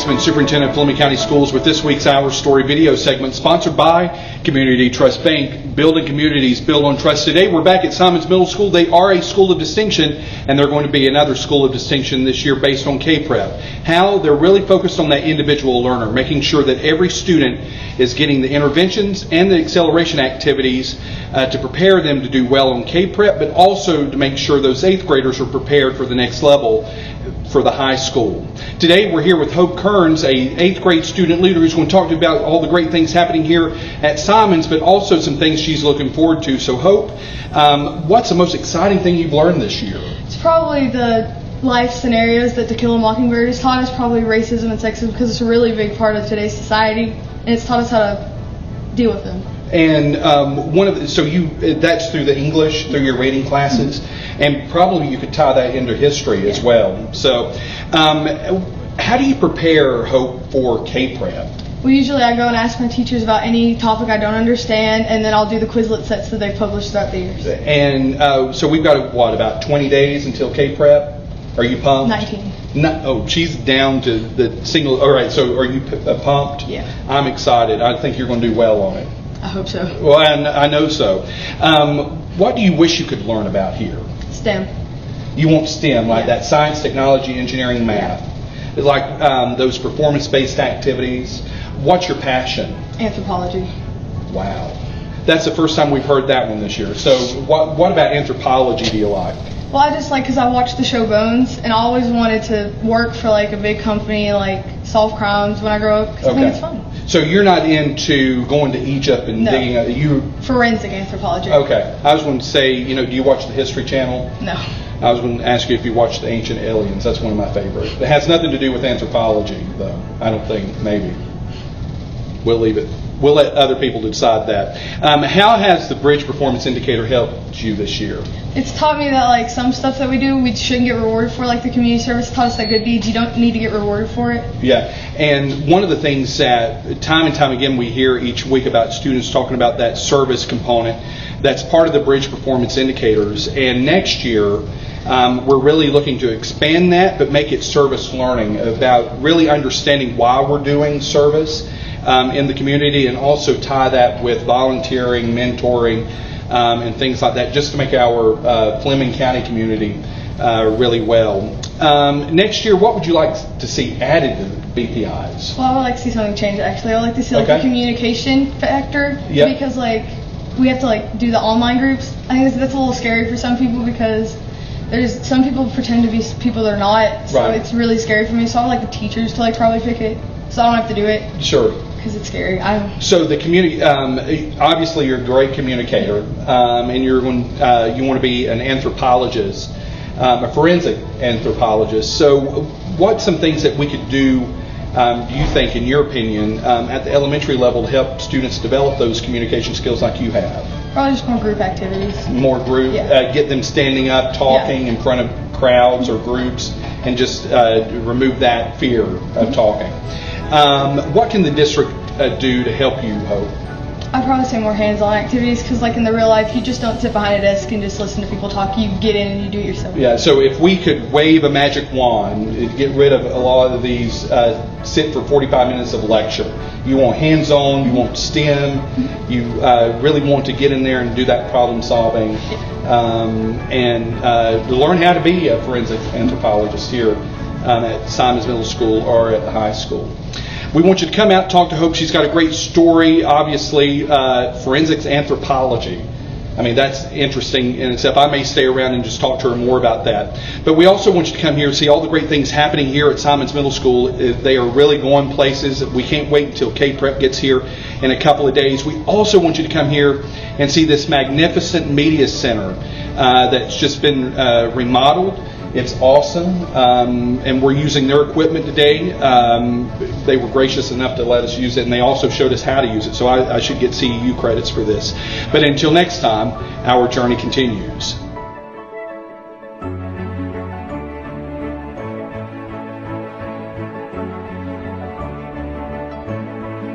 Weissman, Superintendent of Fleming County Schools, with this week's Our Story video segment sponsored by Community Trust Bank. Building communities, build on trust. Today we're back at Simons Middle School. They are a school of distinction, and they're going to be another school of distinction this year based on K-Prep. How? They're really focused on that individual learner, making sure that every student is getting the interventions and the acceleration activities to prepare them to do well on K-Prep, but also to make sure those 8th graders are prepared for the next level for the high school. Today we're here with Hope Kearns, a 8th grade student leader who's going to talk to you about all the great things happening here at Simons, but also some things she's looking forward to. So Hope, what's the most exciting thing you've learned this year? It's probably the life scenarios that To Kill a Mockingbird has taught us, probably racism and sexism, because it's a really big part of today's society, and it's taught us how to deal with them. And that's through the English, through your reading classes, and probably you could tie that into history as well. So how do you prepare, Hope, for K-Prep? Well, usually I go and ask my teachers about any topic I don't understand, and then I'll do the Quizlet sets that they publish throughout the years. And so we've got, about 20 days until K-Prep? Are you pumped? 19. She's down to the single. All right, so are you pumped? Yeah. I'm excited. I think you're going to do well on it. I hope so. Well, I know so. What do you wish you could learn about here? STEM. You want STEM, like that science, technology, engineering, math. Yeah. Like those performance-based activities. What's your passion? Anthropology. Wow. That's the first time we've heard that one this year. So what about anthropology do you like? Well, I just because I watched the show Bones, and I always wanted to work for like a big company and like solve crimes when I grow up, because I think it's fun. So you're not into going to Egypt and digging up? Forensic anthropology. Okay. I was going to say, do you watch the History Channel? No. I was going to ask you if you watched the Ancient Aliens. That's one of my favorites. It has nothing to do with anthropology, though. I don't think. Maybe. We'll leave it. We'll let other people decide that. How has the Bridge Performance Indicator helped you this year? It's taught me that like some stuff that we do, we shouldn't get rewarded for, like the community service taught us that good deeds, you don't need to get rewarded for it. Yeah, and one of the things that time and time again we hear each week about students talking about that service component, that's part of the Bridge Performance Indicators. And next year, we're really looking to expand that, but make it service learning, about really understanding why we're doing service in the community, and also tie that with volunteering, mentoring, and things like that, just to make our Fleming County community really well. Next year, what would you like to see added to the BPIs? Well, I would like to see something change, actually. I would like to see the communication factor, because we have to do the online groups. I think that's a little scary for some people, because there's some people pretend to be people they're not, so it's really scary for me. So I would like the teachers to probably pick it, so I don't have to do it. Sure. Because it's scary. So the community, obviously you're a great communicator, and you want to be an anthropologist, a forensic anthropologist. So what's some things that we could do you think, in your opinion, at the elementary level to help students develop those communication skills like you have? Probably just more group activities. More group, get them standing up, talking in front of crowds or groups, and just remove that fear of talking. What can the district do to help you, Hope? I'd probably say more hands-on activities, because in the real life, you just don't sit behind a desk and just listen to people talk. You get in and you do it yourself. Yeah, so if we could wave a magic wand, get rid of a lot of these sit for 45 minutes of lecture. You want hands-on, you want STEM, you really want to get in there and do that problem solving, and learn how to be a forensic anthropologist here at Simons Middle School or at the high school. We want you to come out and talk to Hope. She's got a great story, obviously, forensics anthropology. I mean, that's interesting in itself. I may stay around and just talk to her more about that. But we also want you to come here and see all the great things happening here at Simons Middle School. They are really going places. We can't wait until K-Prep gets here in a couple of days. We also want you to come here and see this magnificent media center that's just been remodeled. It's awesome, and we're using their equipment today. They were gracious enough to let us use it, and they also showed us how to use it, so I should get CEU credits for this. But until next time, our journey continues.